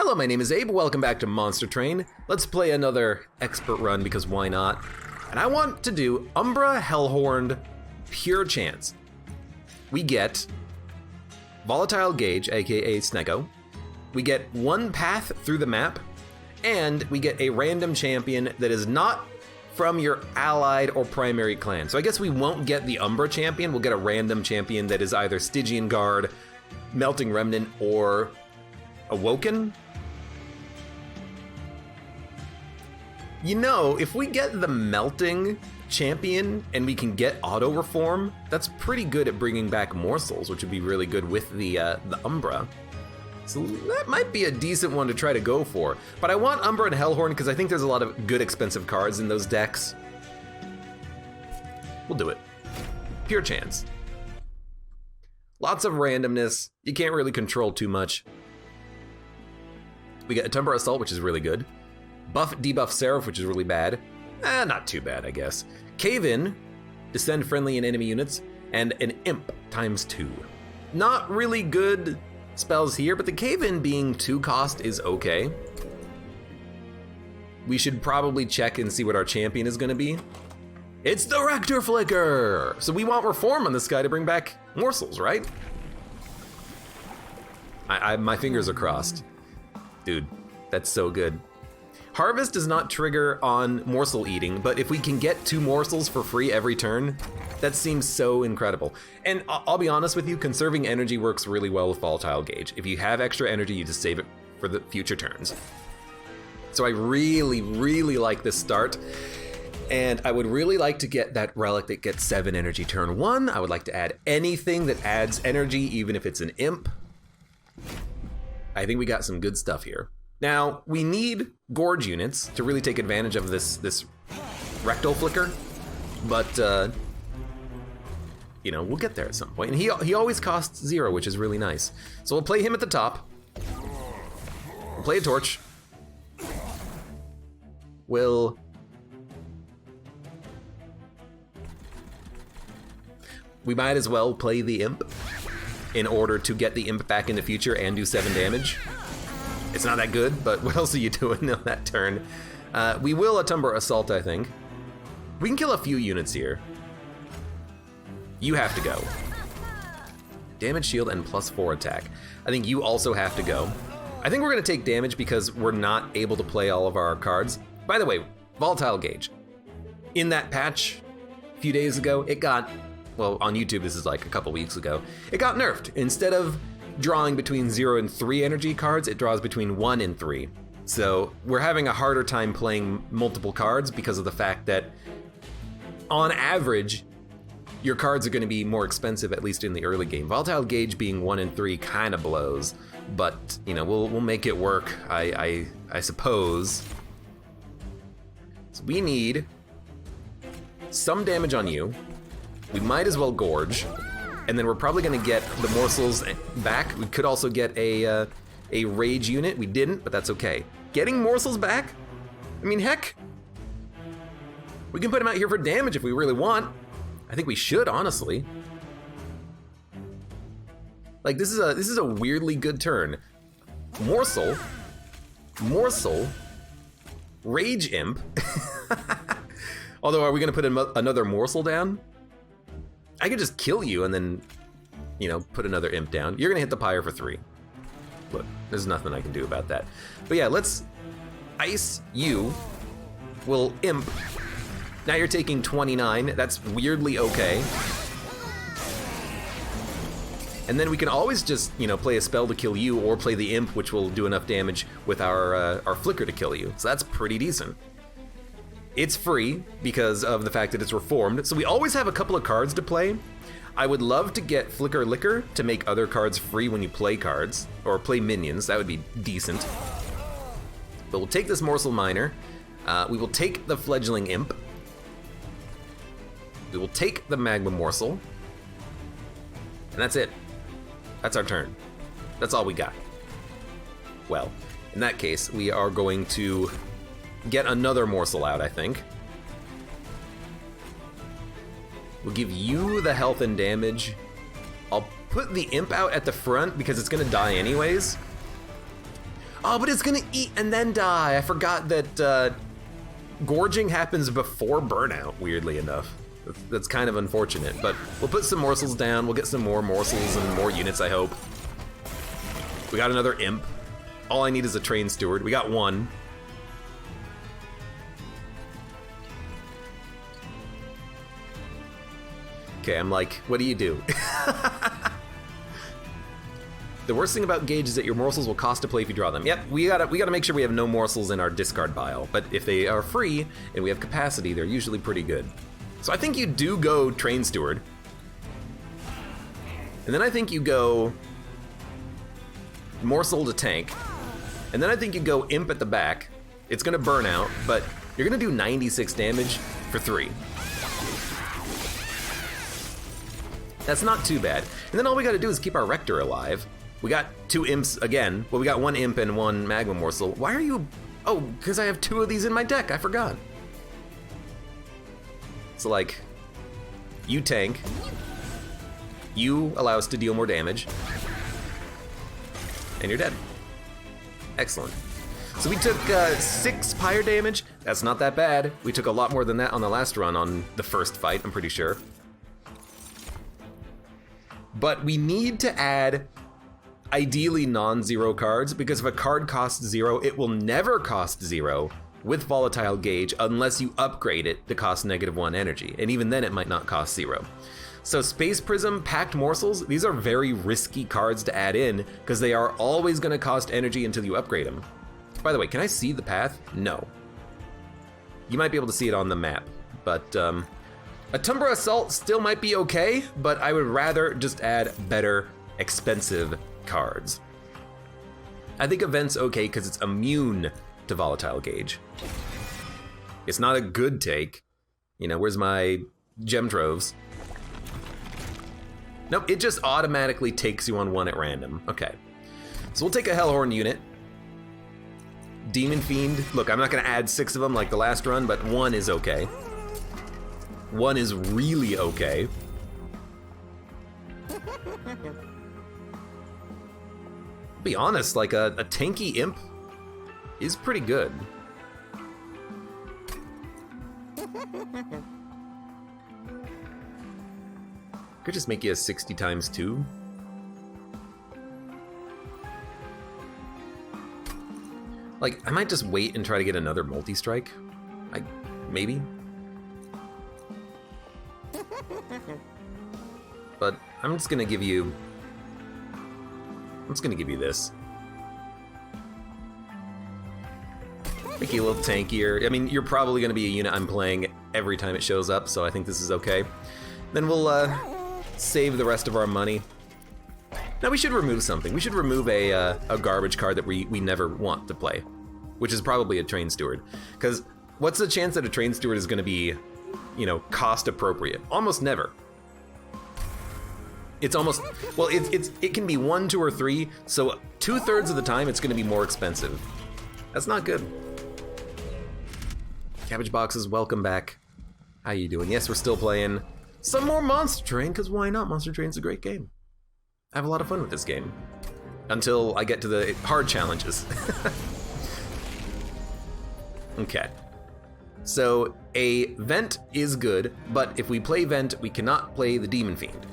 Hello, my name is Abe. Welcome back to Monster Train. Let's play another expert run because why not? And I want to do Umbra Hellhorned Pure Chance. We get Volatile Gauge, aka Snecko. We get one path through the map, and we get a random champion that is not from your allied or primary clan. So I guess we won't get the Umbra champion. We'll get a random champion that is either Stygian Guard, Melting Remnant, or Awoken. You know, if we get the Melting champion and we can get auto reform, that's pretty good at bringing back morsels, which would be really good with the Umbra. So that might be a decent one to try to go for. But I want Umbra and Hellhorn because I think there's a lot of good expensive cards in those decks. We'll do it. Pure chance. Lots of randomness. You can't really control too much. We get a Tumbra Assault, which is really good. Buff, debuff Seraph, which is really bad. Not too bad, I guess. Cave In, descend friendly and enemy units, and an Imp ×2. Not really good spells here, but the Cave In being 2 cost is okay. We should probably check and see what our champion is gonna be. It's the Rector Flicker! So we want reform on this guy to bring back morsels, right? My fingers are crossed. Dude, that's so good. Harvest does not trigger on morsel eating, but if we can get 2 morsels for free every turn, that seems so incredible. And I'll be honest with you, conserving energy works really well with Volatile Gauge. If you have extra energy, you just save it for the future turns. So I really, really like this start. And I would really like to get that relic that gets 7 energy turn 1. I would like to add anything that adds energy, even if it's an imp. I think we got some good stuff here. Now, we need Gorge units to really take advantage of this Rectal Flicker, but, you know, we'll get there at some point. And he always costs 0, which is really nice. So we'll play him at the top. We'll play a Torch. We might as well play the Imp in order to get the Imp back in the future and do 7 damage. It's not that good, but what else are you doing on that turn? We will a Tumbra Assault, I think. We can kill a few units here. You have to go. Damage shield and +4 attack. I think you also have to go. I think we're gonna take damage because we're not able to play all of our cards. By the way, Volatile Gauge. In that patch a few days ago, it got, well, on YouTube, this is like a couple weeks ago, it got nerfed. Instead of drawing between 0 and 3 energy cards, it draws between 1 and 3. So we're having a harder time playing multiple cards because of the fact that, on average, your cards are going to be more expensive, at least in the early game. Volatile Gauge being 1 and 3 kind of blows, but you know, we'll make it work, I suppose. So we need some damage on you. We might as well Gorge. And then we're probably gonna get the morsels back. We could also get a rage unit. We didn't, but that's okay. Getting morsels back? I mean, heck, we can put them out here for damage if we really want. I think we should, honestly. Like, this is a weirdly good turn. Morsel, Rage Imp. Although, are we gonna put another morsel down? I could just kill you and then, you know, put another imp down. You're gonna hit the pyre for 3. Look, there's nothing I can do about that. But yeah, let's ice you. We'll imp. Now you're taking 29. That's weirdly okay. And then we can always just, you know, play a spell to kill you or play the imp, which will do enough damage with our flicker to kill you. So that's pretty decent. It's free because of the fact that it's reformed, so we always have a couple of cards to play. I would love to get Flicker Licker to make other cards free when you play cards, or play minions. That would be decent. But we'll take this Morsel Miner. We will take the Fledgling Imp. We will take the Magma Morsel. And that's it. That's our turn. That's all we got. Well, in that case, we are going to get another morsel out, I think. We'll give you the health and damage. I'll put the imp out at the front because it's gonna die anyways. Oh, but it's gonna eat and then die. I forgot that gorging happens before burnout, weirdly enough. That's kind of unfortunate, but we'll put some morsels down. We'll get some more morsels and more units, I hope. We got another imp. All I need is a train steward. We got one. Okay, I'm like, what do you do? The worst thing about Gauge is that your morsels will cost to play if you draw them. Yep, we gotta make sure we have no morsels in our discard pile, but if they are free and we have capacity, they're usually pretty good. So I think you do go Train Steward. And then I think you go Morsel to tank. And then I think you go Imp at the back. It's gonna burn out, but you're gonna do 96 damage for 3. That's not too bad. And then all we gotta do is keep our Rector alive. We got 2 imps again. Well, we got 1 imp and 1 magma morsel. Why are you... Oh, because I have 2 of these in my deck. I forgot. So, like, you tank. You allow us to deal more damage. And you're dead. Excellent. So we took 6 pyre damage. That's not that bad. We took a lot more than that on the last run on the first fight, I'm pretty sure. But we need to add ideally non-zero cards, because if a card costs 0, it will never cost 0 with Volatile Gauge unless you upgrade it to cost -1 energy, and even then it might not cost 0. So Space Prism, Packed Morsels, these are very risky cards to add in, because they are always going to cost energy until you upgrade them. By the way, can I see the path? No. You might be able to see it on the map, but a Tumbra Assault still might be okay, but I would rather just add better, expensive cards. I think Event's okay because it's immune to Volatile Gauge. It's not a good take. You know, where's my gem troves? Nope, it just automatically takes you on 1 at random. Okay. So we'll take a Hellhorn unit. Demon Fiend. Look, I'm not gonna add 6 of them like the last run, but 1 is okay. 1 is really okay. Be honest, like a tanky imp is pretty good. Could just make you a 60 times 2. Like, I might just wait and try to get another multi-strike. Maybe. But I'm just gonna give you this. Make you a little tankier. I mean, you're probably gonna be a unit I'm playing every time it shows up, so I think this is okay. Then we'll save the rest of our money. Now we should remove something. We should remove a garbage card that we never want to play, which is probably a Train Steward. Because what's the chance that a Train Steward is gonna be, you know, cost appropriate? Almost never. It's almost, well, it can be 1, 2, or 3, so 2/3 of the time it's gonna be more expensive. That's not good. Cabbage Boxes, welcome back. How you doing? Yes, we're still playing some more Monster Train, because why not? Monster Train's a great game. I have a lot of fun with this game. Until I get to the hard challenges. Okay. So, a Vent is good, but if we play Vent, we cannot play the Demon Fiend.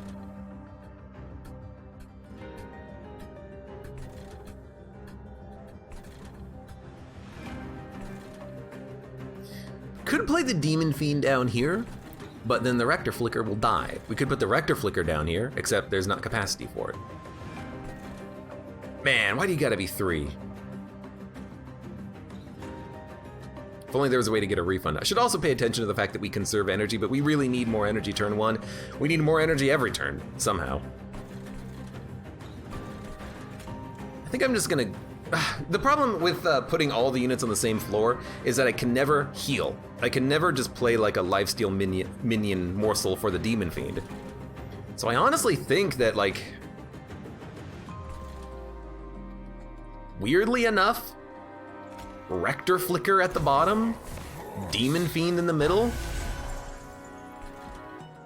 Could play the Demon Fiend down here, but then the Rector Flicker will die. We could put the Rector Flicker down here, except there's not capacity for it. Man, why do you gotta be 3? If only there was a way to get a refund. I should also pay attention to the fact that we conserve energy, but we really need more energy turn 1. We need more energy every turn, somehow. I think I'm just gonna... The problem with putting all the units on the same floor is that I can never heal. I can never just play like a lifesteal minion morsel for the Demon Fiend. So I honestly think that, like, weirdly enough, Rector Flicker at the bottom, Demon Fiend in the middle,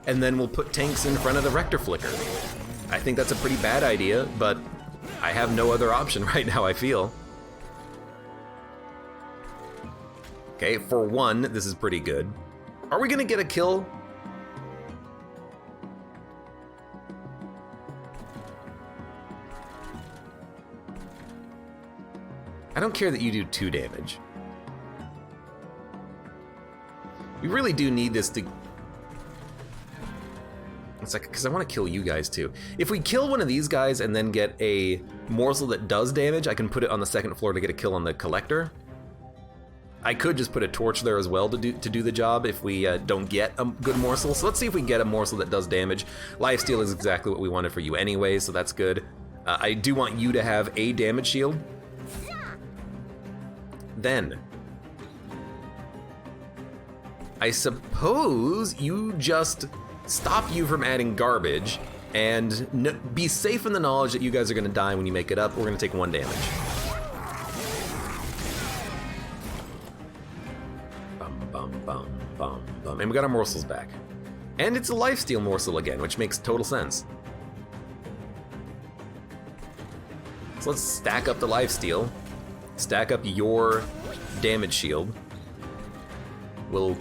and then we'll put tanks in front of the Rector Flicker. I think that's a pretty bad idea, but I have no other option right now, I feel. Okay, for 1, this is pretty good. Are we gonna get a kill? I don't care that you do 2 damage. We really do need this to... It's like, because I want to kill you guys too. If we kill one of these guys and then get a morsel that does damage, I can put it on the 2nd floor to get a kill on the collector. I could just put a torch there as well to do the job if we don't get a good morsel. So let's see if we get a morsel that does damage. Lifesteal is exactly what we wanted for you anyway, so that's good. I do want you to have a damage shield. Then, I suppose you just stop you from adding garbage and be safe in the knowledge that you guys are going to die when you make it up. We're going to take 1 damage. And we got our morsels back. And it's a lifesteal morsel again, which makes total sense. So let's stack up the lifesteal. Stack up your damage shield. We'll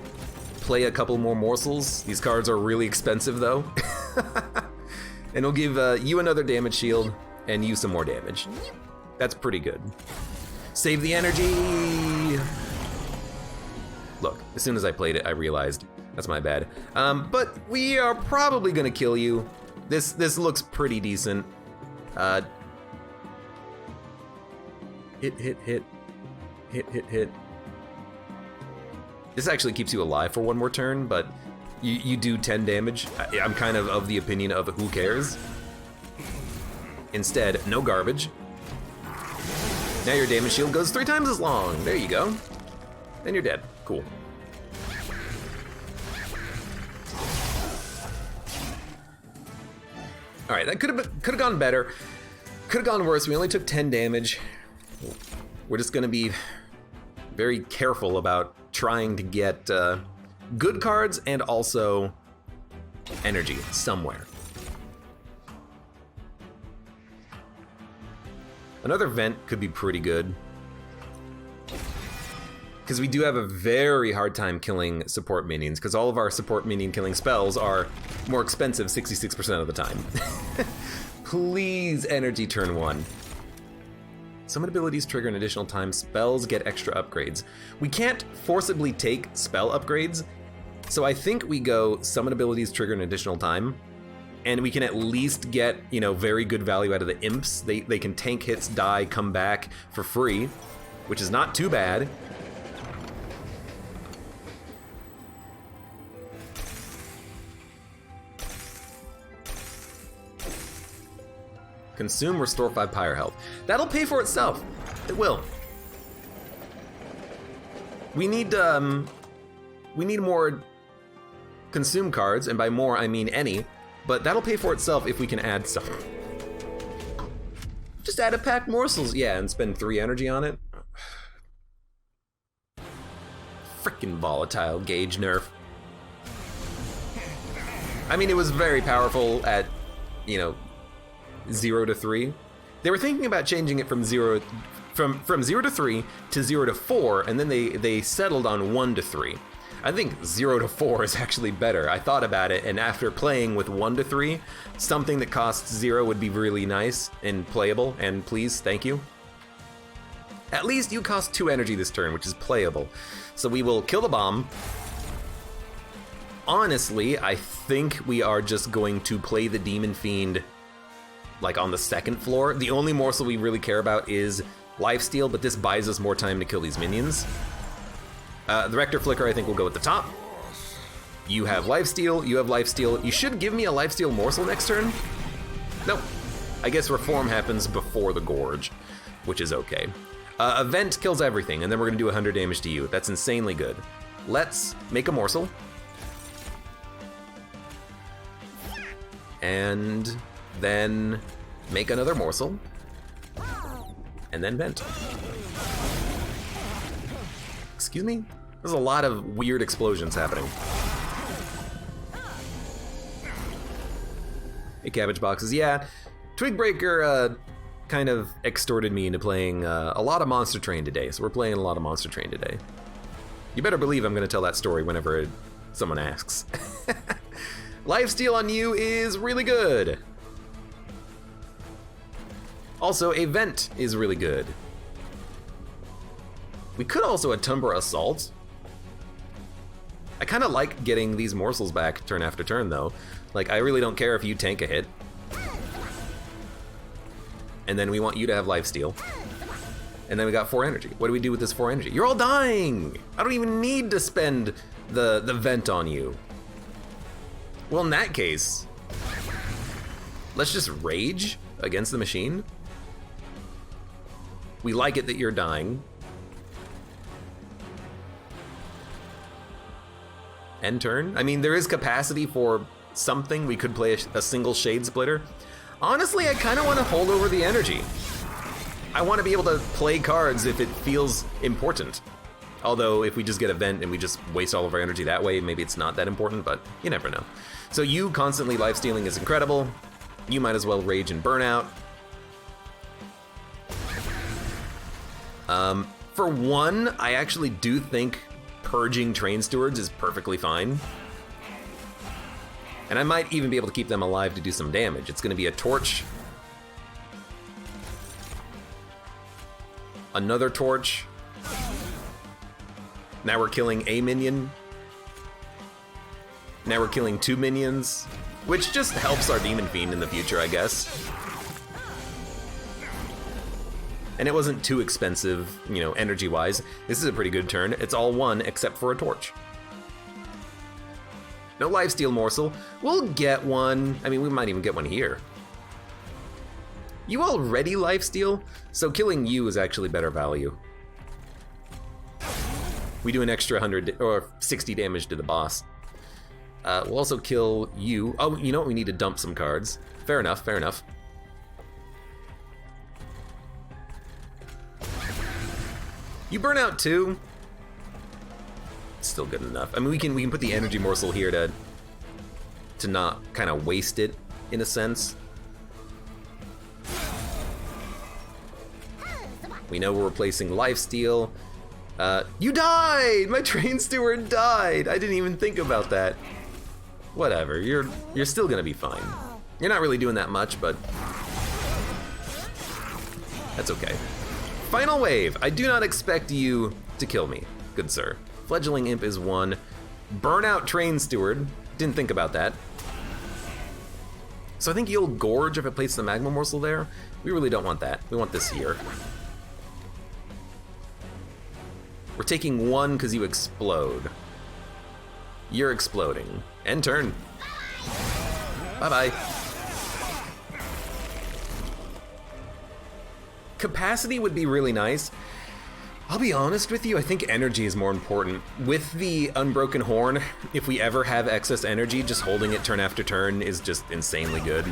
play a couple more morsels. These cards are really expensive though. And we'll give you another damage shield and you some more damage. That's pretty good. Save the energy! Look, as soon as I played it, I realized that's my bad. But we are probably gonna kill you. This looks pretty decent. Hit. This actually keeps you alive for 1 more turn, but you do 10 damage. I'm kind of the opinion of who cares. Instead, no garbage. Now your damage shield goes 3 times as long. There you go. Then you're dead. Cool. All right, that could have gone better. Could have gone worse. We only took 10 damage. We're just gonna be very careful about trying to get good cards and also energy somewhere. Another vent could be pretty good, because we do have a very hard time killing support minions, because all of our support minion killing spells are more expensive 66% of the time. Please, energy turn 1. Summon abilities trigger an additional time. Spells get extra upgrades. We can't forcibly take spell upgrades, so I think we go summon abilities trigger an additional time, and we can at least get, you know, very good value out of the imps. They can tank hits, die, come back for free, which is not too bad. Consume, restore 5 pyre health. That'll pay for itself. It will. We need more consume cards, and by more I mean any, but that'll pay for itself if we can add some. Just add a pack morsels, yeah, and spend 3 energy on it. Frickin' volatile gauge nerf. I mean, it was very powerful at, you know, 0 to 3. They were thinking about changing it from 0 to 3 to 0 to 4, and then they settled on 1 to 3. I think 0 to 4 is actually better. I thought about it, and after playing with 1 to 3, something that costs 0 would be really nice and playable, and please, thank you. At least you cost 2 energy this turn, which is playable. So we will kill the bomb. Honestly, I think we are just going to play the Demon Fiend like on the 2nd floor. The only morsel we really care about is lifesteal, but this buys us more time to kill these minions. The Rector Flicker I think will go at the top. You have lifesteal, you have lifesteal. You should give me a lifesteal morsel next turn. Nope. I guess Reform happens before the Gorge, which is okay. Event kills everything, and then we're gonna do 100 damage to you. That's insanely good. Let's make a morsel. And then make another morsel, and then vent. Excuse me? There's a lot of weird explosions happening. Hey, cabbage boxes. Yeah, Twigbreaker kind of extorted me into playing a lot of Monster Train today, so we're playing a lot of Monster Train today. You better believe I'm going to tell that story whenever someone asks. Lifesteal on you is really good. Also, a vent is really good. We could also Atumbra Assault. I kind of like getting these morsels back turn after turn, though. Like, I really don't care if you tank a hit. And then we want you to have lifesteal. And then we got 4 energy. What do we do with this 4 energy? You're all dying! I don't even need to spend the vent on you. Well, in that case, let's just rage against the machine. We like it that you're dying. End turn. I mean, there is capacity for something. We could play a single Shade Splitter. Honestly, I kind of want to hold over the energy. I want to be able to play cards if it feels important. Although, if we just get a vent and we just waste all of our energy that way, maybe it's not that important, but you never know. So you constantly lifestealing is incredible. You might as well rage and burn out. For one, I actually do think purging Train Stewards is perfectly fine. And I might even be able to keep them alive to do some damage. It's going to be a torch. Another torch. Now we're killing a minion. Now we're killing 2 minions, which just helps our Demon Fiend in the future, I guess. And it wasn't too expensive, you know, energy-wise. This is a pretty good turn. It's all 1 except for a torch. No lifesteal morsel. We'll get one. I mean, we might even get one here. You already lifesteal, so killing you is actually better value. We do an extra 100 or 60 damage to the boss. We'll also kill you. Oh, you know what? We need to dump some cards. Fair enough, fair enough. You burn out too. Still good enough. I mean, we can put the energy morsel here to not kind of waste it in a sense. We know we're replacing lifesteal. You died! My Train Steward died! I didn't even think about that. Whatever, you're still gonna be fine. You're not really doing that much, but that's okay. Final wave. I do not expect you to kill me, good sir. Fledgling Imp is 1. Burnout Train Steward. Didn't think about that. So I think you'll gorge if I place the Magma Morsel there. We really don't want that. We want this here. We're taking 1 because you explode. You're exploding. End turn. Bye-bye. Capacity would be really nice. I'll be honest with you, I think energy is more important. With the Unbroken Horn, if we ever have excess energy, just holding it turn after turn is just insanely good.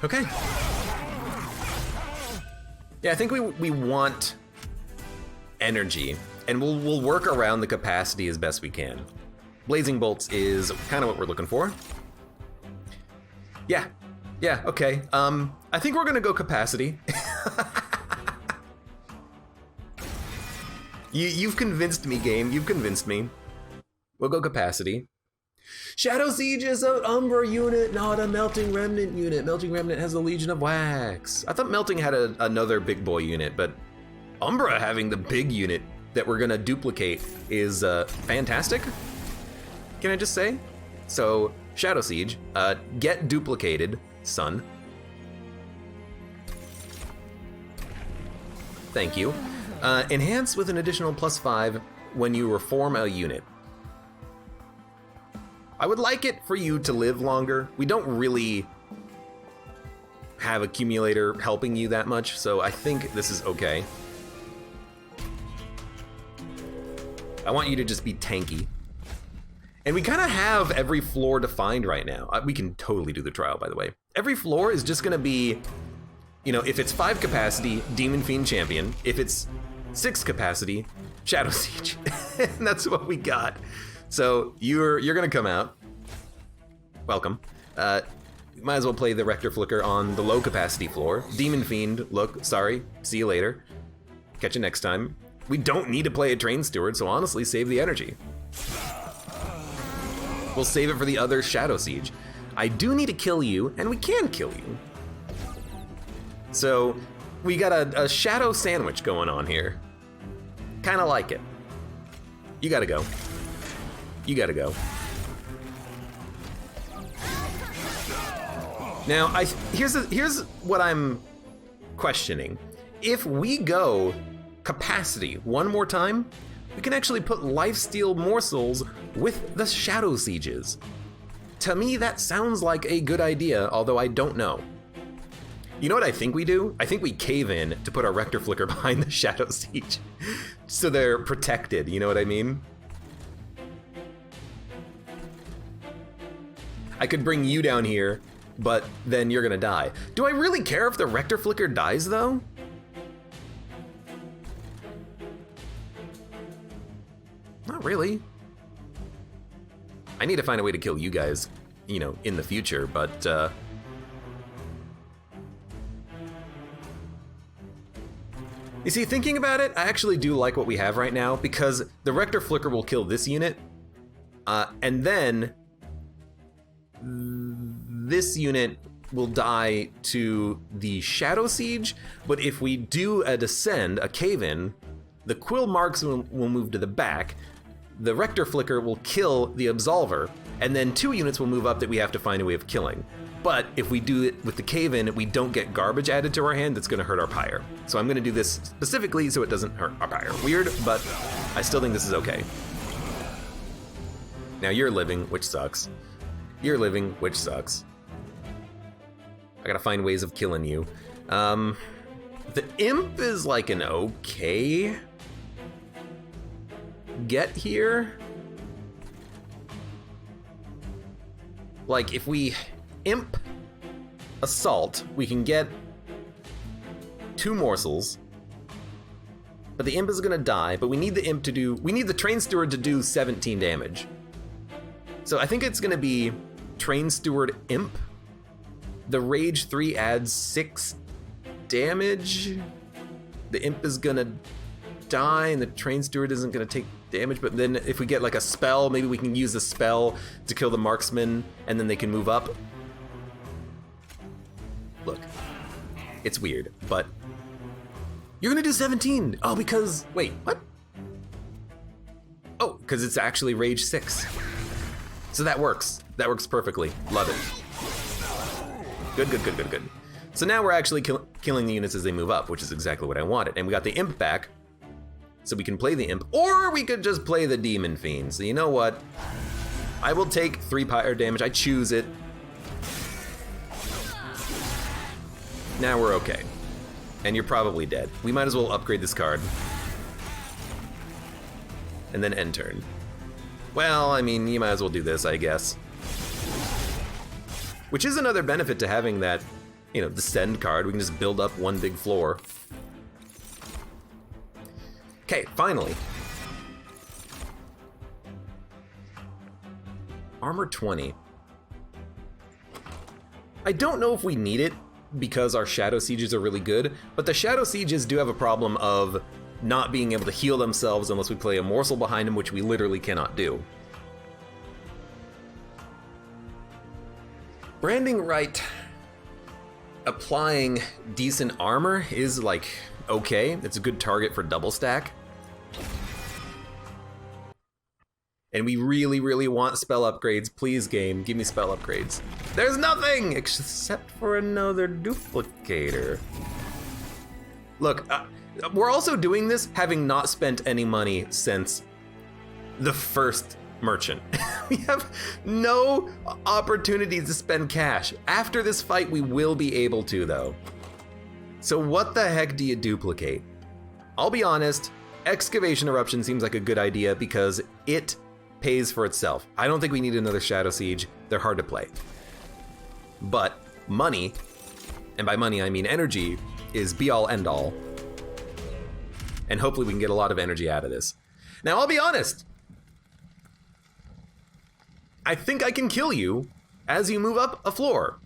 Okay. Yeah, I think we want energy, and we'll work around the capacity as best we can. Blazing Bolts is kind of what we're looking for. Yeah, okay. I think we're gonna go capacity. You've convinced me, game. You've convinced me. We'll go capacity. Shadow Siege is an Umbra unit, not a Melting Remnant unit. Melting Remnant has a Legion of Wax. I thought Melting had another big boy unit, but Umbra having the big unit that we're gonna duplicate is fantastic. Can I just say? So, Shadow Siege, get duplicated, son. Thank you. Enhance with an additional +5 when you reform a unit. I would like it for you to live longer. We don't really have Accumulator helping you that much, so I think this is okay. I want you to just be tanky. And we kind of have every floor defined right now. We can totally do the trial, by the way. Every floor is just gonna be, you know, if it's 5 capacity, Demon Fiend Champion. If it's 6 capacity, Shadow Siege. And that's what we got. So you're gonna come out. Welcome. Might as well play the Rector Flicker on the low capacity floor. Demon Fiend, look, sorry, see you later. Catch you next time. We don't need to play a Train Steward, so honestly, save the energy. We'll save it for the other Shadow Siege. I do need to kill you, and we can kill you. So we got a Shadow Sandwich going on here. Kinda like it. You gotta go. You gotta go. Now, here's what I'm questioning. If we go capacity one more time, we can actually put lifesteal morsels with the Shadow Sieges. To me, that sounds like a good idea, although I don't know. You know what I think we do? I think we cave in to put our Rector Flicker behind the Shadow Siege. So they're protected, you know what I mean? I could bring you down here, but then you're gonna die. Do I really care if the Rector Flicker dies, though? Not really. I need to find a way to kill you guys, you know, in the future, but, You see, thinking about it, I actually do like what we have right now, because the Rector Flicker will kill this unit, and then this unit will die to the Shadow Siege, but if we do a descend, a cave-in, the Quill Marks will move to the back, the Rector Flicker will kill the Absolver, and then 2 units will move up that we have to find a way of killing. But if we do it with the cave-in, we don't get garbage added to our hand that's gonna hurt our pyre. So I'm gonna do this specifically so it doesn't hurt our pyre. Weird, but I still think this is okay. Now you're living, which sucks. You're living, which sucks. I gotta find ways of killing you. The Imp is like an okay get here. Like if we Imp Assault, we can get 2 morsels, but the Imp is gonna die, but we need the Imp to do, we need the Train Steward to do 17 damage. So I think it's gonna be Train Steward Imp. The Rage 3 adds 6 damage. The Imp is gonna die and the Train Steward isn't gonna take damage, but then if we get like a spell, maybe we can use the spell to kill the marksman and then they can move up. Look, it's weird, but you're gonna do 17. Oh, because, wait, what? Oh, because it's actually Rage 6. So that works. That works perfectly. Love it. Good, good, good, good, good. So now we're actually killing the units as they move up, which is exactly what I wanted. And we got the Imp back, so we can play the Imp, or we could just play the Demon Fiend. So you know what? I will take 3 pyre damage. I choose it. Now we're okay. And you're probably dead. We might as well upgrade this card. And then end turn. Well, I mean, you might as well do this, I guess. Which is another benefit to having that, you know, descend card. We can just build up one big floor. Okay, finally. Armor 20. I don't know if we need it because our Shadow Sieges are really good, but the Shadow Sieges do have a problem of not being able to heal themselves unless we play a morsel behind them, which we literally cannot do. Branding right, applying decent armor is like okay. It's a good target for double stack. And we really, really want spell upgrades. Please, game, give me spell upgrades. There's nothing except for another duplicator. Look, we're also doing this having not spent any money since the first merchant. We have no opportunities to spend cash. After this fight, we will be able to, though. So what the heck do you duplicate? I'll be honest, Excavation Eruption seems like a good idea because it pays for itself. I don't think we need another Shadow Siege. They're hard to play. But money, and by money I mean energy, is be all end all. And hopefully we can get a lot of energy out of this. Now I'll be honest, I think I can kill you as you move up a floor.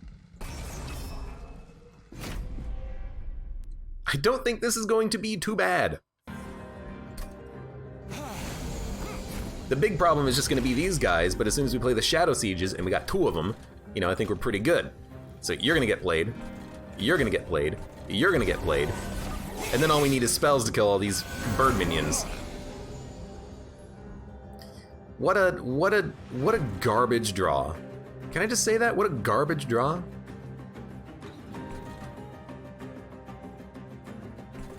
I don't think this is going to be too bad. The big problem is just going to be these guys, but as soon as we play the Shadow Sieges, and we got 2 of them, you know, I think we're pretty good. So you're going to get played, you're going to get played, you're going to get played, and then all we need is spells to kill all these bird minions. What a garbage draw. Can I just say that? What a garbage draw.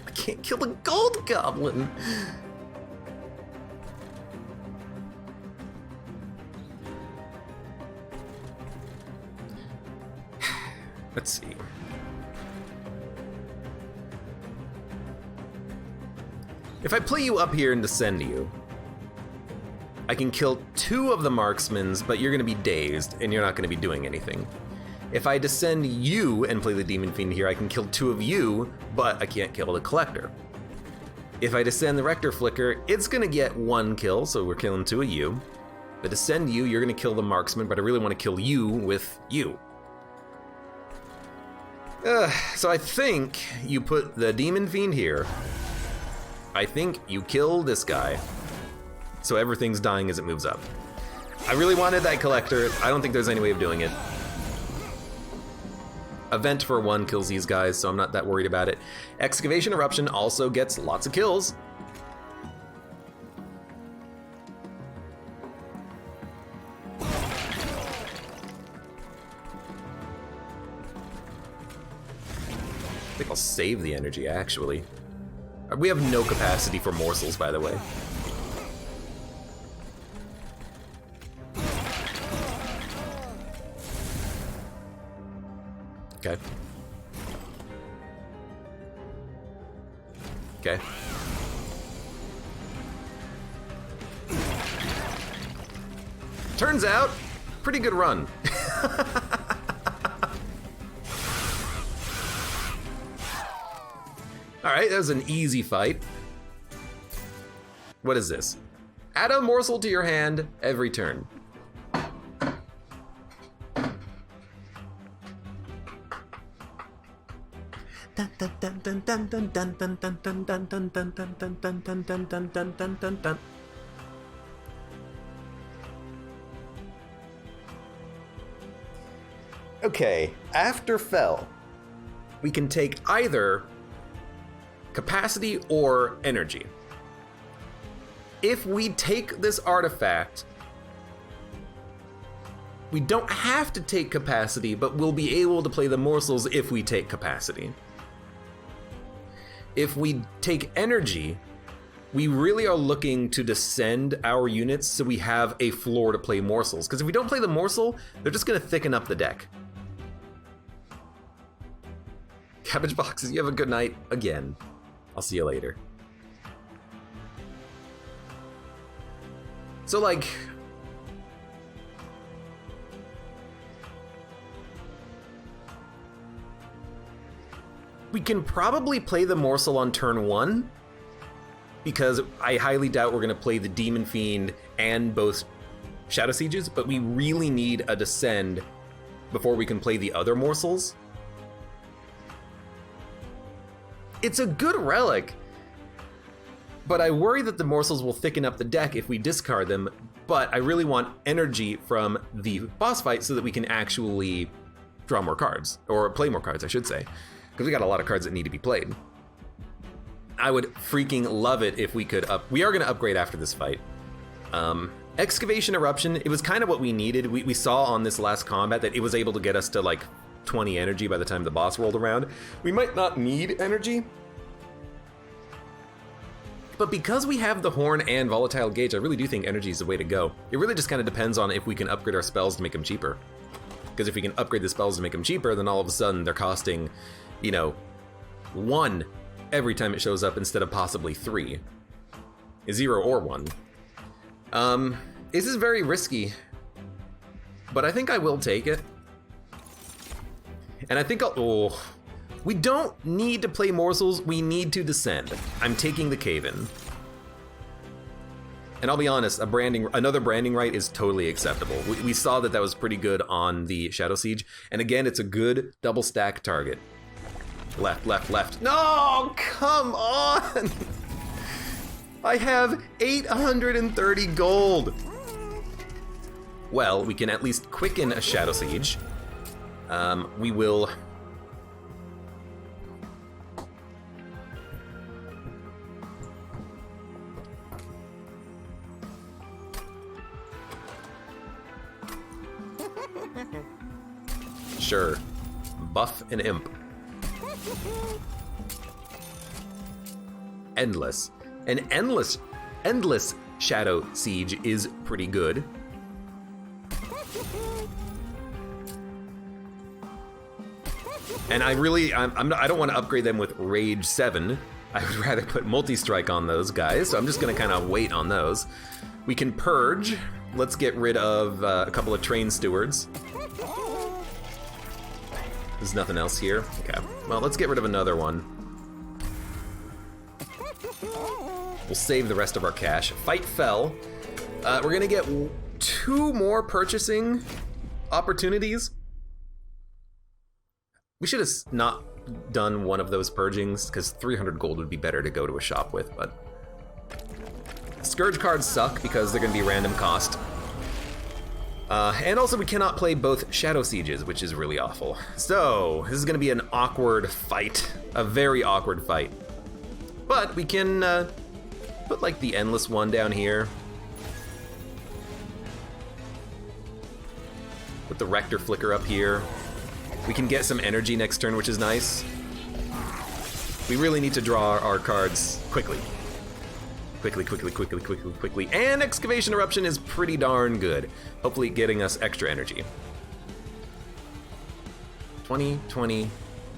I can't kill the gold goblin. Let's see. If I play you up here and descend you, I can kill 2 of the marksmans, but you're gonna be dazed and you're not gonna be doing anything. If I descend you and play the Demon Fiend here, I can kill 2 of you, but I can't kill the Collector. If I descend the Rector Flicker, it's gonna get 1 kill, so we're killing 2 of you. If I descend you, you're gonna kill the marksman, but I really wanna kill you with you. So I think you put the Demon Fiend here. I think you kill this guy. So everything's dying as it moves up. I really wanted that Collector. I don't think there's any way of doing it. Event for 1 kills these guys, so I'm not that worried about it. Excavation Eruption also gets lots of kills. I think I'll save the energy, actually. We have no capacity for morsels, by the way. Okay. Okay. Turns out, pretty good run. Alright, that was an easy fight. What is this? Add a morsel to your hand every turn. Okay, after Fell, we can take either capacity or energy. If we take this artifact, we don't have to take capacity, but we'll be able to play the morsels if we take capacity. If we take energy, we really are looking to descend our units so we have a floor to play morsels. Because if we don't play the morsel, they're just going to thicken up the deck. Cabbage boxes, you have a good night again. I'll see you later. So like, we can probably play the morsel on turn 1 because I highly doubt we're gonna play the Demon Fiend and both Shadow Sieges, but we really need a descend before we can play the other morsels. It's a good relic, but I worry that the morsels will thicken up the deck if we discard them, but I really want energy from the boss fight so that we can actually draw more cards, or play more cards, I should say, because we got a lot of cards that need to be played. I would freaking love it if we could we are gonna upgrade after this fight. Excavation Eruption, it was kind of what we needed. We saw on this last combat that it was able to get us to like 20 energy by the time the boss rolled around. We might not need energy, but because we have the Horn and Volatile Gauge, I really do think energy is the way to go. It really just kind of depends on if we can upgrade our spells to make them cheaper. Because if we can upgrade the spells to make them cheaper, then all of a sudden they're costing, you know, 1 every time it shows up instead of possibly 3. 0 or 1. This is very risky, but I think I will take it. And I think we don't need to play morsels, we need to descend. I'm taking the cave-in. And I'll be honest, another branding right is totally acceptable. We saw that was pretty good on the Shadow Siege. And again, it's a good double stack target. Left, left, left. No, come on! I have 830 gold. Well, we can at least quicken a Shadow Siege. We will... Sure. Buff an imp. Endless. An endless Shadow Siege is pretty good. And I don't want to upgrade them with Rage 7. I would rather put multi-strike on those guys, so I'm just gonna kind of wait on those. We can purge. Let's get rid of a couple of train stewards. There's nothing else here. Okay, well, let's get rid of another one. We'll save the rest of our cash. Fight fell. We're gonna get 2 more purchasing opportunities. We should have not done one of those purgings, because 300 gold would be better to go to a shop with, but... Scourge cards suck because they're gonna be random cost. And also we cannot play both Shadow Sieges, which is really awful. So, this is gonna be an awkward fight. A very awkward fight. But we can put like the endless one down here. Put the Rector Flicker up here. We can get some energy next turn, which is nice. We really need to draw our cards quickly. Quickly. And Excavation Eruption is pretty darn good. Hopefully getting us extra energy. 20.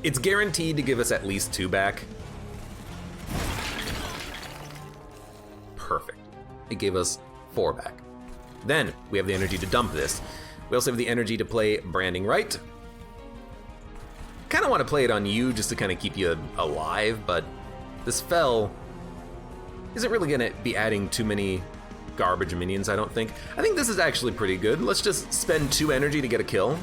It's guaranteed to give us at least 2 back. Perfect. It gave us 4 back. Then we have the energy to dump this. We also have the energy to play Branding Right. Kind of want to play it on you just to kind of keep you alive, but this fell isn't really gonna be adding too many garbage minions, I don't think. I think this is actually pretty good. Let's just spend 2 energy to get a kill.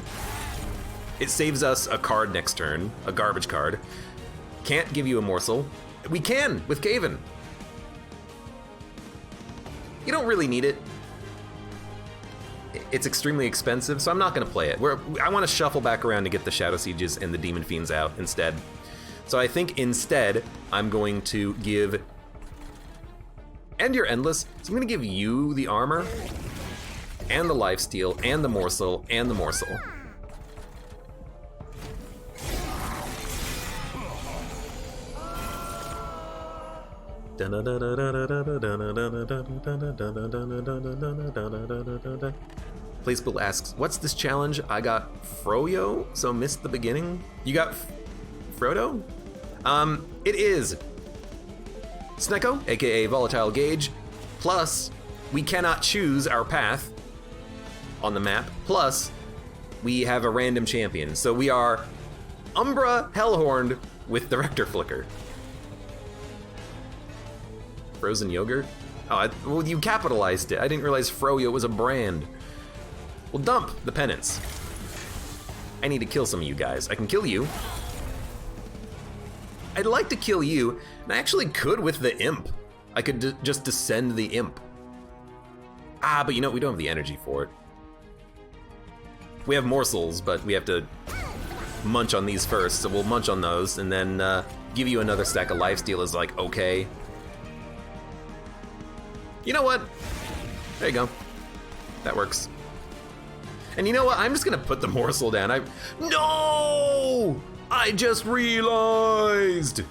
It saves us a card next turn, a garbage card. Can't give you a morsel. We can with Caven. You don't really need it. It's extremely expensive, so I'm not gonna play it. I want to shuffle back around to get the Shadow Sieges and the Demon Fiends out instead. So I think instead, I'm going to give... And you're endless, so I'm gonna give you the armor, and the lifesteal, and the morsel, and the morsel. Placeable asks, what's this challenge? I got Froyo, so missed the beginning. You got Frodo? It is Snecko, aka Volatile Gauge, plus we cannot choose our path on the map, plus we have a random champion. So we are Umbra Hellhorned with the Rector Flicker. Frozen yogurt? Oh, well, you capitalized it. I didn't realize Froyo was a brand. Well, dump the penance. I need to kill some of you guys. I can kill you. I'd like to kill you, and I actually could with the imp. I could just descend the imp. Ah, but you know, we don't have the energy for it. We have morsels, but we have to munch on these first, so we'll munch on those, and then give you another stack of lifesteal is like, okay. You know what? There you go. That works. And you know what? I'm just gonna put the morsel down. No! I just realized!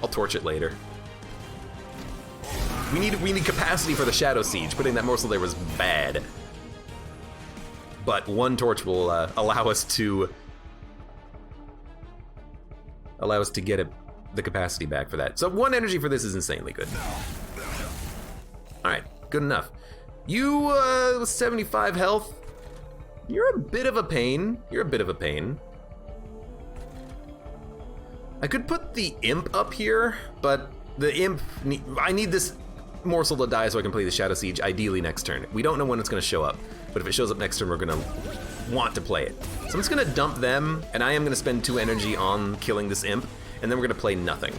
I'll torch it later. We need capacity for the Shadow Siege. Putting that morsel there was bad. But 1 torch will allow us to get the capacity back for that. So 1 energy for this is insanely good. Alright, good enough. You, with 75 health, you're a bit of a pain. I could put the imp up here, but the imp, I need this morsel to die so I can play the Shadow Siege ideally next turn. We don't know when it's going to show up, but if it shows up next turn, we're going to want to play it. So I'm just going to dump them, and I am going to spend 2 energy on killing this imp, and then we're going to play nothing.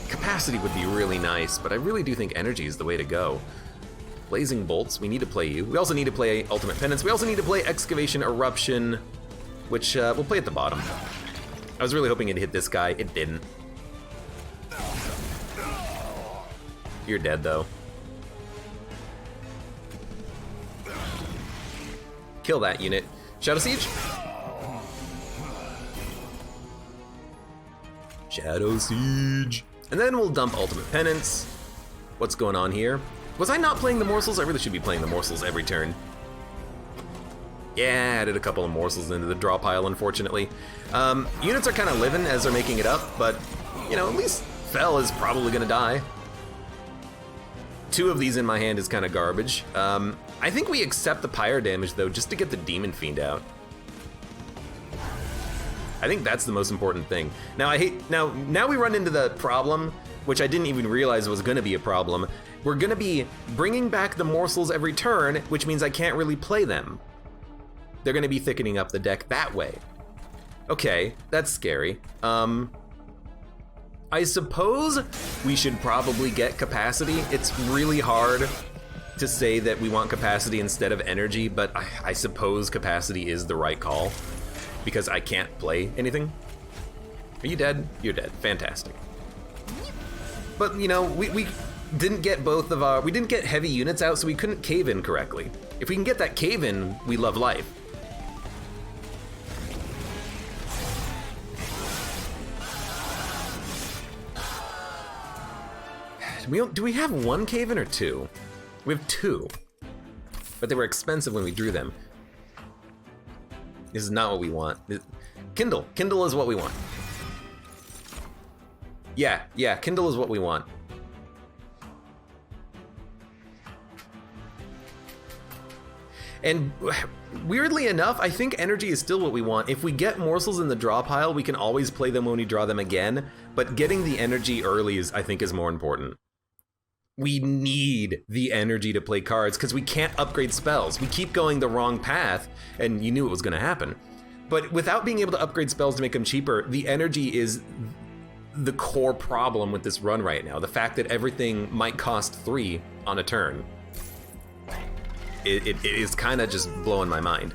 Capacity would be really nice, but I really do think energy is the way to go. Blazing Bolts, we need to play you. We also need to play Ultimate Penance. We also need to play Excavation Eruption, which we'll play at the bottom. I was really hoping it'd hit this guy. It didn't. You're dead, though. Kill that unit. Shadow Siege? Shadow Siege. And then we'll dump Ultimate Penance. What's going on here? Was I not playing the morsels? I really should be playing the morsels every turn. Yeah, added a couple of morsels into the draw pile, unfortunately. Units are kind of living as they're making it up, but, you know, at least Fel is probably going to die. 2 of these in my hand is kind of garbage. I think we accept the pyre damage, though, just to get the Demon Fiend out. I think that's the most important thing. Now, now we run into the problem, which I didn't even realize was going to be a problem. We're going to be bringing back the morsels every turn, which means I can't really play them. They're going to be thickening up the deck that way. Okay, that's scary. I suppose we should probably get capacity. It's really hard to say that we want capacity instead of energy, but I suppose capacity is the right call because I can't play anything. Are you dead? You're dead. Fantastic. But, you know, we didn't get both of our... We didn't get heavy units out, so we couldn't cave in correctly. If we can get that cave in, we love life. Do we have 1 cave in or 2? We have 2. But they were expensive when we drew them. This is not what we want. Kindle. Kindle is what we want. Yeah, Kindle is what we want. And weirdly enough, I think energy is still what we want. If we get morsels in the draw pile, we can always play them when we draw them again. But getting the energy early is, I think, is more important. We need the energy to play cards because we can't upgrade spells. We keep going the wrong path, and you knew it was going to happen. But without being able to upgrade spells to make them cheaper, the energy is the core problem with this run right now. The fact that everything might cost 3 on a turn. It is kind of just blowing my mind.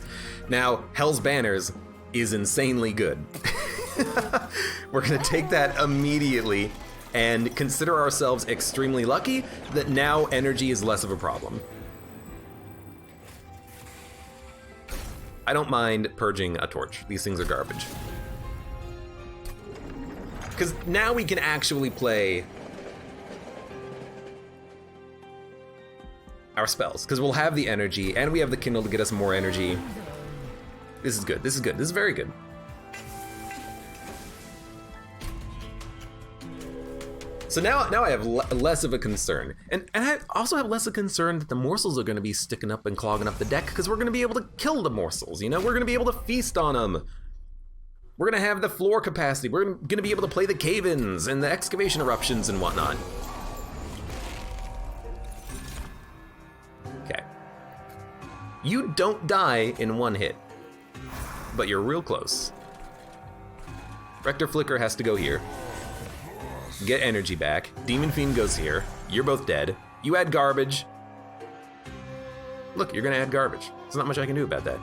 Now, Hell's Banners is insanely good. We're going to take that immediately and consider ourselves extremely lucky that now energy is less of a problem. I don't mind purging a torch. These things are garbage. Because now we can actually play our spells, because we'll have the energy and we have the Kindle to get us more energy. This is good. This is good. This is very good. So now I have less of a concern. And I also have less of a concern that the morsels are going to be sticking up and clogging up the deck, because we're going to be able to kill the morsels, you know? We're going to be able to feast on them. We're going to have the floor capacity. We're going to be able to play the cave-ins and the excavation eruptions and whatnot. Okay. You don't die in 1 hit, but you're real close. Rector Flicker has to go here. Get energy back. Demon Fiend goes here. You're both dead. You add garbage. Look, you're gonna add garbage. There's not much I can do about that.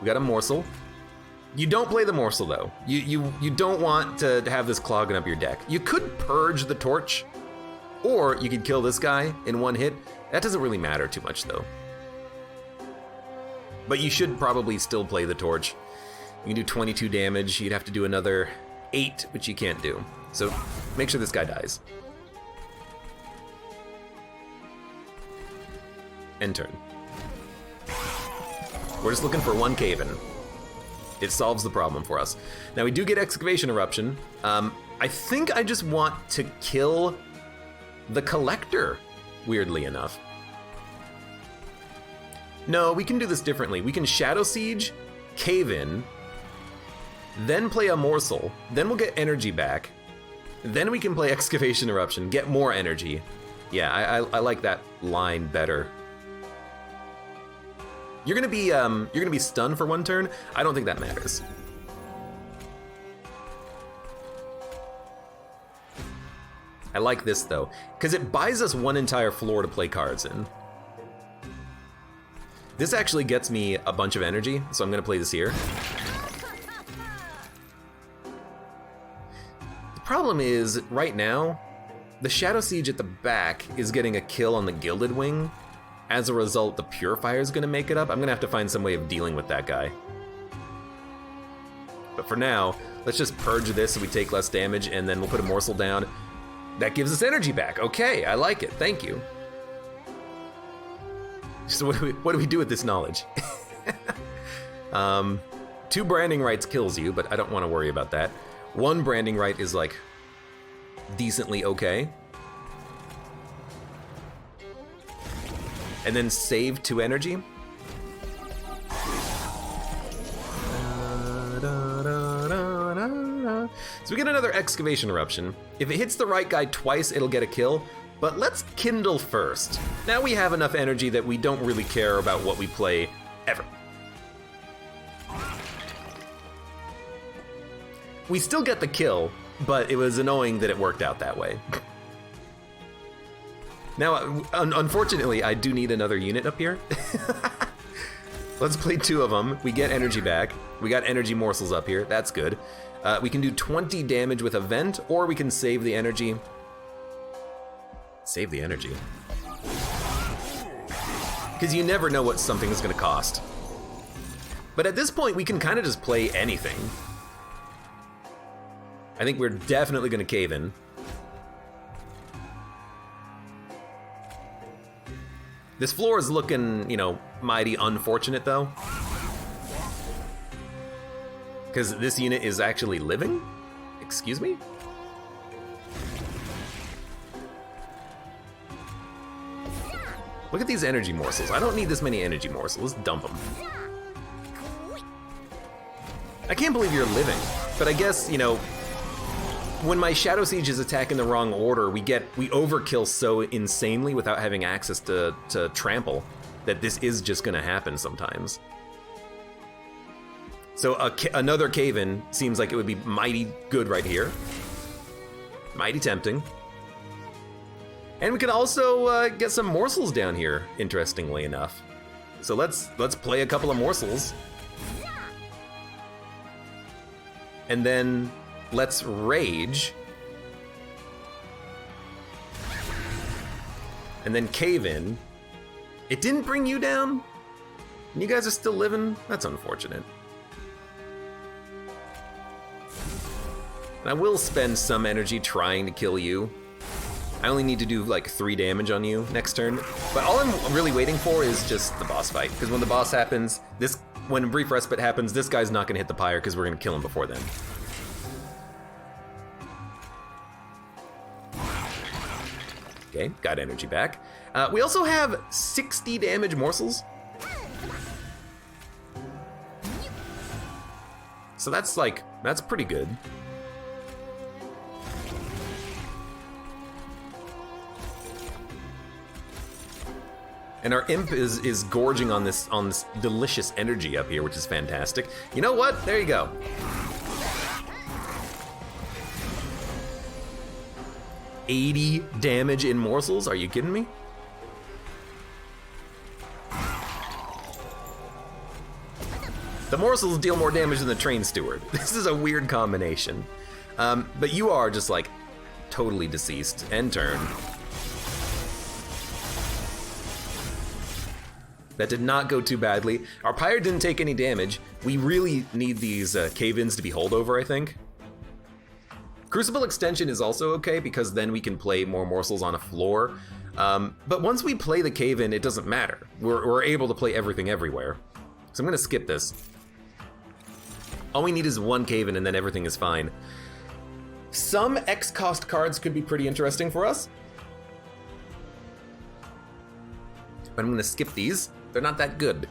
We got a morsel. You don't play the morsel though. You don't want to have this clogging up your deck. You could purge the torch, or you could kill this guy in 1 hit. That doesn't really matter too much though. But you should probably still play the torch. You can do 22 damage. You'd have to do another 8, which you can't do. So make sure this guy dies. End turn. We're just looking for 1 cave-in. It solves the problem for us. Now we do get Excavation Eruption. I think I just want to kill the Collector, weirdly enough. No, we can do this differently. We can Shadow Siege, Cave-in, then play a morsel, then we'll get energy back, then we can play Excavation Eruption, get more energy. Yeah, I like that line better. You're gonna be stunned for one turn. I don't think that matters. I like this though, because it buys us one entire floor to play cards in. This actually gets me a bunch of energy, so I'm gonna play this here. The problem is, right now, the Shadow Siege at the back is getting a kill on the Gilded Wing. As a result, the Purifier is gonna make it up. I'm gonna have to find some way of dealing with that guy. But for now, let's just purge this so we take less damage, and then we'll put a morsel down. That gives us energy back. Okay, I like it, thank you. So what do we do with this knowledge? 2 branding rights kills you, but I don't want to worry about that. 1 branding right is like decently okay. And then save 2 energy. So we get another Excavation Eruption. If it hits the right guy twice, it'll get a kill. But let's Kindle first. Now we have enough energy that we don't really care about what we play, ever. We still get the kill, but it was annoying that it worked out that way. Now, unfortunately, I do need another unit up here. Let's play 2 of them. We get energy back. We got energy morsels up here. That's good. We can do 20 damage with a vent, or we can save the energy. Save the energy. Because you never know what something is going to cost. But at this point, we can kind of just play anything. I think we're definitely going to cave in. This floor is looking, you know, mighty unfortunate, though. Because this unit is actually living? Excuse me? Look at these energy morsels. I don't need this many energy morsels. Let's dump them. I can't believe you're living. But I guess, you know, when my Shadow Sieges attack in the wrong order, we overkill so insanely without having access to trample that this is just gonna happen sometimes. So another cave-in seems like it would be mighty good right here. Mighty tempting. And we can also get some morsels down here, interestingly enough. So let's play a couple of morsels. And then let's rage. And then cave in. It didn't bring you down? And you guys are still living? That's unfortunate. And I will spend some energy trying to kill you. I only need to do like 3 damage on you next turn. But all I'm really waiting for is just the boss fight. Because when the boss happens, when Brief Respite happens, this guy's not gonna hit the pyre because we're gonna kill him before then. Okay, got energy back. We also have 60 damage morsels. So that's pretty good. And our imp is gorging on this delicious energy up here, which is fantastic. You know what? There you go. $80 damage in morsels? Are you kidding me? The morsels deal more damage than the train steward. This is a weird combination. But you are just like totally deceased. End turn. That did not go too badly. Our pyre didn't take any damage. We really need these cave-ins to be holdover, I think. Crucible Extension is also okay because then we can play more morsels on a floor. But once we play the cave-in, it doesn't matter. We're able to play everything everywhere. So I'm gonna skip this. All we need is 1 cave-in and then everything is fine. Some X-cost cards could be pretty interesting for us. But I'm gonna skip these. They're not that good.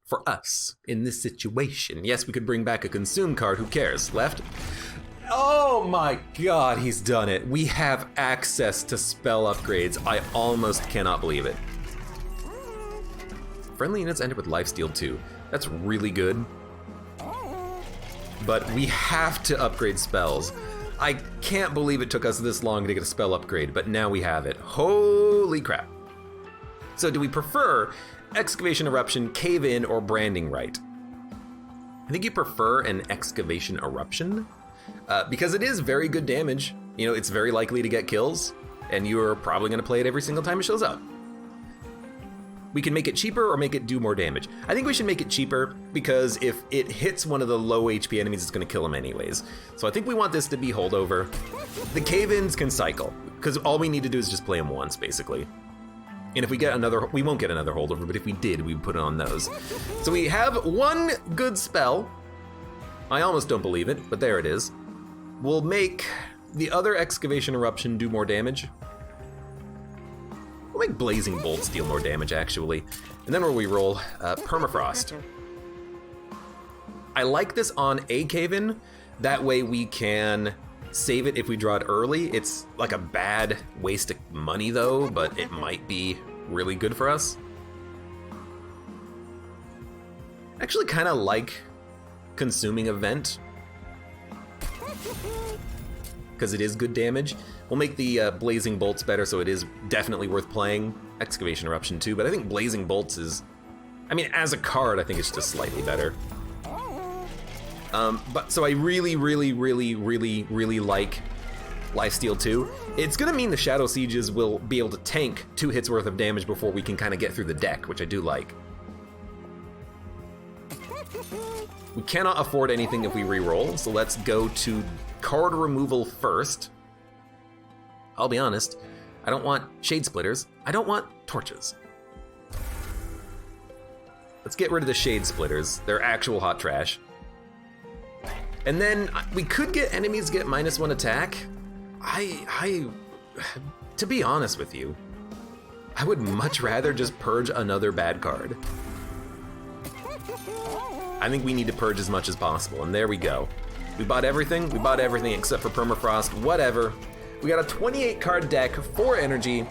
for us in this situation. Yes, we could bring back a consume card, who cares? Left. Oh my god, he's done it. We have access to spell upgrades. I almost cannot believe it. Friendly units ended with lifesteal too. That's really good. But we have to upgrade spells. I can't believe it took us this long to get a spell upgrade, but now we have it. Holy crap. So do we prefer Excavation Eruption, Cave In, or Branding Rite? I think you prefer an Excavation Eruption, because it is very good damage. You know, it's very likely to get kills, and you're probably going to play it every single time it shows up. We can make it cheaper or make it do more damage. I think we should make it cheaper because if it hits one of the low HP enemies, it's going to kill them anyways. So I think we want this to be holdover. The cave-ins can cycle, because all we need to do is just play them once, basically. And if we get another, we won't get another holdover, but if we did, we would put it on those. So we have one good spell. I almost don't believe it, but there it is. We'll make the other Excavation Eruption do more damage. We'll make Blazing Bolts deal more damage, actually. And then where we roll, Permafrost. I like this on a cave-in. That way we can save it if we draw it early. It's like a bad waste of money though, but it might be really good for us. I actually kind of like Consuming Event, because it is good damage. We'll make the Blazing Bolts better, so it is definitely worth playing. Excavation Eruption too, but I think Blazing Bolts is, I mean, as a card, I think it's just slightly better. But so I really like Lifesteal 2. It's gonna mean the Shadow Sieges will be able to tank 2 hits worth of damage before we can kind of get through the deck, which I do like. We cannot afford anything if we re-roll, so let's go to card removal first. I'll be honest, I don't want Shade Splitters, I don't want torches. Let's get rid of the Shade Splitters, they're actual hot trash. And then we could get enemies get -1 attack. To be honest with you, I would much rather just purge another bad card. I think we need to purge as much as possible, and there we go. We bought everything except for Permafrost, whatever. We got a 28 card deck, 4 energy.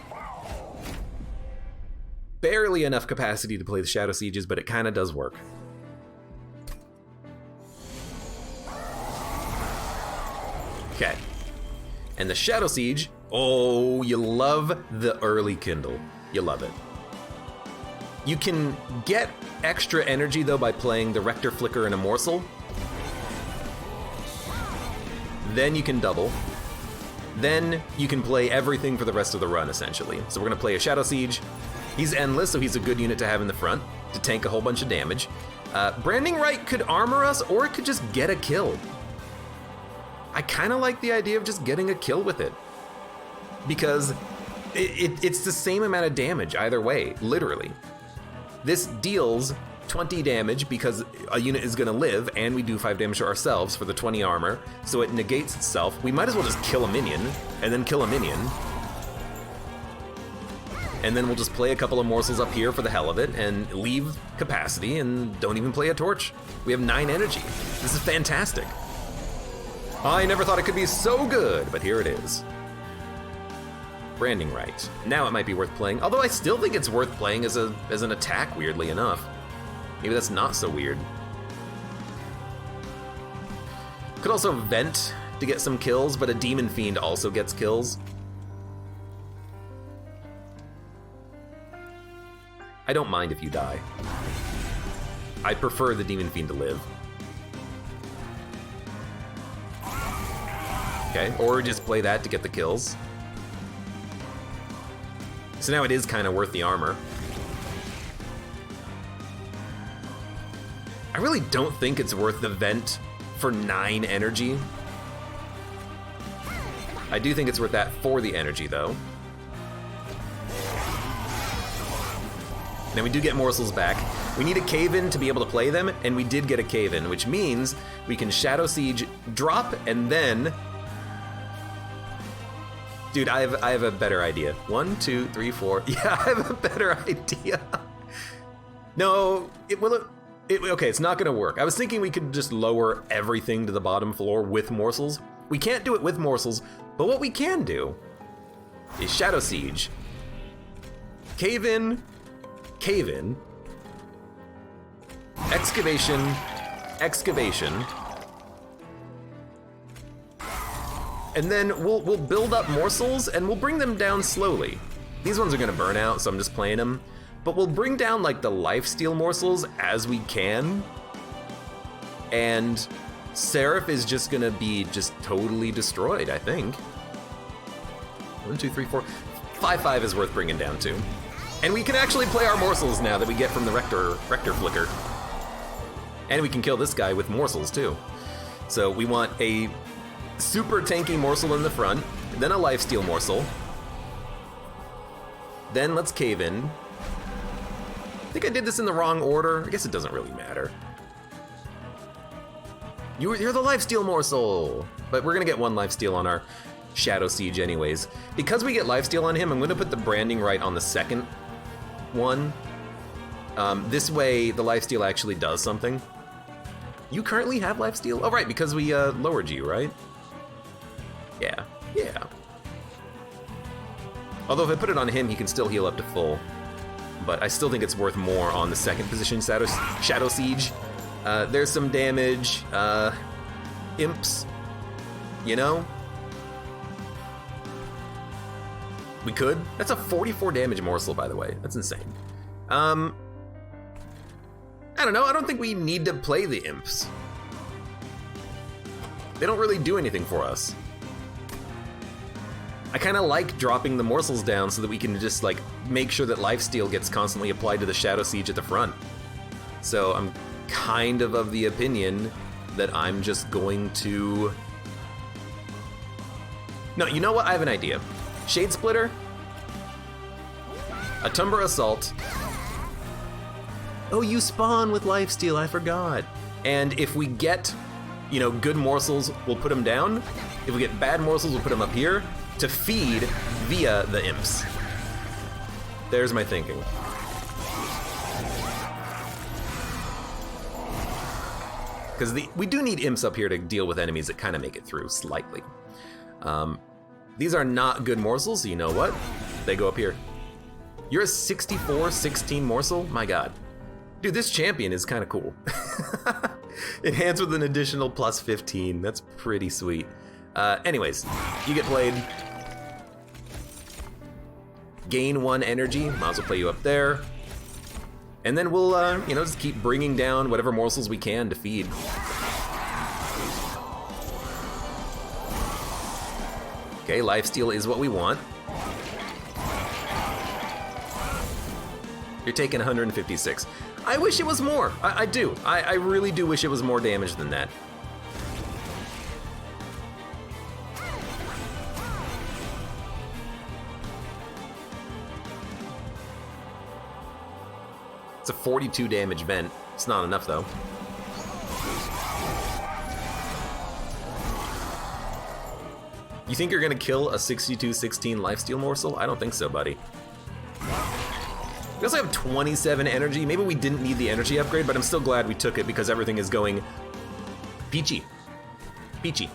Barely enough capacity to play the Shadow Sieges, but it kind of does work. Okay, and the Shadow Siege, oh, you love the early Kindle. You love it. You can get extra energy though by playing the Rector, Flicker, and a Morsel. Then you can double. Then you can play everything for the rest of the run, essentially. So we're gonna play a Shadow Siege. He's endless, so he's a good unit to have in the front to tank a whole bunch of damage. Branding Rite could armor us, or it could just get a kill. I kind of like the idea of just getting a kill with it, because it's the same amount of damage either way, literally. This deals 20 damage because a unit is gonna live, and we do 5 damage to ourselves for the 20 armor, so it negates itself. We might as well just kill a minion, and then kill a minion. And then we'll just play a couple of morsels up here for the hell of it, and leave capacity, and don't even play a torch. We have 9 energy. This is fantastic. I never thought it could be so good, but here it is. Branding Rite. Now it might be worth playing, although I still think it's worth playing as an attack, weirdly enough. Maybe that's not so weird. Could also vent to get some kills, but a Demon Fiend also gets kills. I don't mind if you die. I prefer the Demon Fiend to live. Okay, or just play that to get the kills. So now it is kind of worth the armor. I really don't think it's worth the vent for 9 energy. I do think it's worth that for the energy though. Now we do get morsels back. We need a cave-in to be able to play them, and we did get a cave-in, which means we can Shadow Siege, drop, and then... Dude, I have a better idea. 1, 2, 3, 4. Yeah, I have a better idea. No, Okay, it's not gonna work. I was thinking we could just lower everything to the bottom floor with morsels. We can't do it with morsels, but what we can do is Shadow Siege. Cave in, excavation, excavation, and then we'll build up morsels and we'll bring them down slowly. These ones are gonna burn out, so I'm just playing them. But we'll bring down like the lifesteal morsels as we can. And Seraph is just gonna be just totally destroyed, I think. 1, 2, 3, 4. 5 is worth bringing down too. And we can actually play our morsels now that we get from the Rector Flicker. And we can kill this guy with morsels too. So we want a super tanky morsel in the front, then a lifesteal morsel. Then let's cave in. I think I did this in the wrong order. I guess it doesn't really matter. You're the lifesteal morsel, but we're gonna get 1 lifesteal on our Shadow Siege anyways. Because we get lifesteal on him, I'm gonna put the branding right on the second one. This way, the lifesteal actually does something. You currently have lifesteal? Oh right, because we lowered you, right? Yeah. Although if I put it on him, he can still heal up to full. But I still think it's worth more on the second position, Shadow Siege. There's some damage, imps, you know? We could. That's a 44 damage morsel, by the way. That's insane. I don't know, I don't think we need to play the imps. They don't really do anything for us. I kind of like dropping the morsels down so that we can just like make sure that lifesteal gets constantly applied to the Shadow Siege at the front. So I'm kind of the opinion that I'm just going to... No, you know what? I have an idea. Shade Splitter, a Tumbra Assault. Oh, you spawn with lifesteal, I forgot. And if we get, you know, good morsels, we'll put them down. If we get bad morsels, we'll put them up here to feed via the imps. There's my thinking. Because we do need imps up here to deal with enemies that kind of make it through slightly. These are not good morsels, so you know what? They go up here. You're a 64-16 morsel? My god. Dude, this champion is kind of cool. Enhanced with an additional plus 15. That's pretty sweet. Anyways, you get played. Gain 1 energy. Might as well play you up there. And then we'll, you know, just keep bringing down whatever morsels we can to feed. Okay, lifesteal is what we want. You're taking 156. I wish it was more. I do. I really do wish it was more damage than that. It's a 42 damage vent. It's not enough though. You think you're gonna kill a 62-16 lifesteal morsel? I don't think so, buddy. We also have 27 energy. Maybe we didn't need the energy upgrade, but I'm still glad we took it because everything is going peachy. Peachy.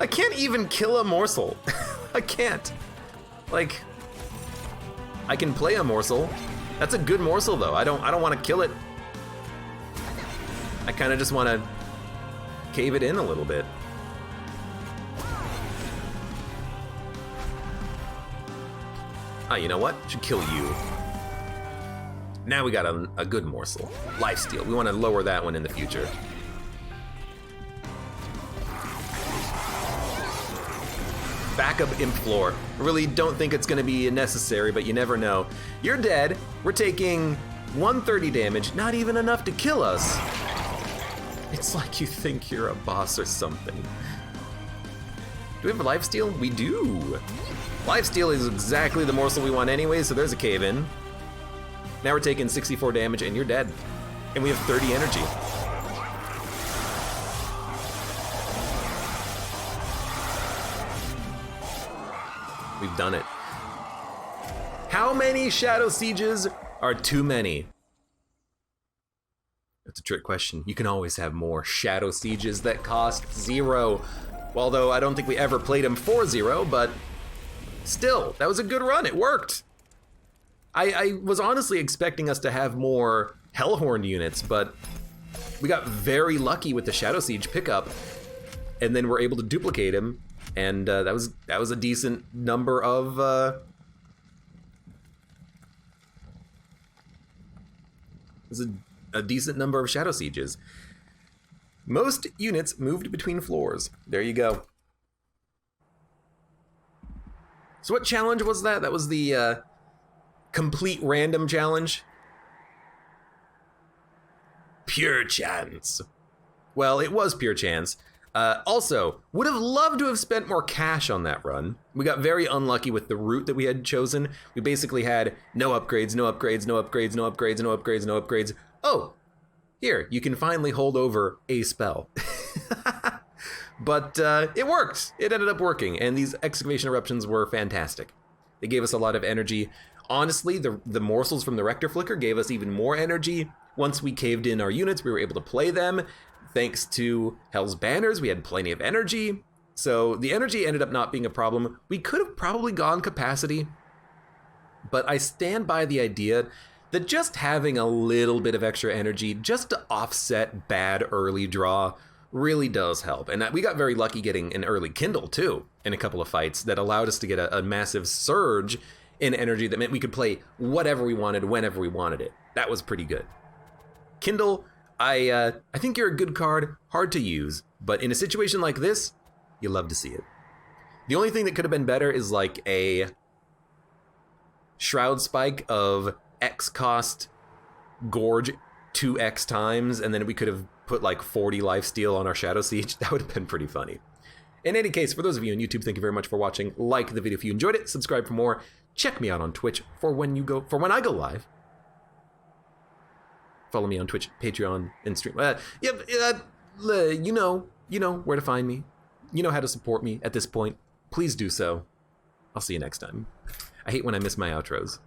I can't even kill a morsel. I can't. Like, I can play a morsel. That's a good morsel though. I don't want to kill it. I kind of just want to cave it in a little bit. Ah, you know what? Should kill you. Now we got a good morsel. Lifesteal. We want to lower that one in the future. Backup imp floor. Really don't think it's going to be necessary, but you never know. You're dead. We're taking 130 damage. Not even enough to kill us. It's like you think you're a boss or something. Do we have a lifesteal? We do. Lifesteal is exactly the morsel we want anyway, so there's a cave in. Now we're taking 64 damage and you're dead. And we have 30 energy. We've done it. How many Shadow Sieges are too many? That's a trick question. You can always have more Shadow Sieges that cost 0. Although I don't think we ever played them for 0, but still, that was a good run. It worked. I was honestly expecting us to have more Hellhorn units, but we got very lucky with the Shadow Siege pickup, and then we're able to duplicate him, and that was a decent number of a decent number of Shadow Sieges. Most units moved between floors. There you go. So what challenge was that? That was the complete random challenge? Pure chance. Well, it was pure chance. Also, would have loved to have spent more cash on that run. We got very unlucky with the route that we had chosen. We basically had no upgrades, no upgrades, no upgrades, no upgrades, no upgrades, no upgrades. Oh, here, you can finally hold over a spell. But it worked. It ended up working, and these excavation eruptions were fantastic. They gave us a lot of energy. Honestly, the morsels from the Rector Flicker gave us even more energy. Once we caved in our units, we were able to play them. Thanks to Hell's Banners, we had plenty of energy. So the energy ended up not being a problem. We could have probably gone capacity, but I stand by the idea that just having a little bit of extra energy just to offset bad early draw really does help. And we got very lucky getting an early Kindle too in a couple of fights that allowed us to get a massive surge in energy that meant we could play whatever we wanted, whenever we wanted it. That was pretty good. Kindle, I think you're a good card, hard to use, but in a situation like this, you love to see it. The only thing that could have been better is like a Shroud Spike of X cost Gorge 2x times, and then we could have put like 40 lifesteal on our Shadow Siege. That would have been pretty funny. In any case, for those of you on YouTube, thank you very much for watching. Like the video if you enjoyed it, subscribe for more. Check me out on Twitch for when I go live. Follow me on Twitch, Patreon, and stream. You know where to find me. You know how to support me at this point. Please do so. I'll see you next time. I hate when I miss my outros.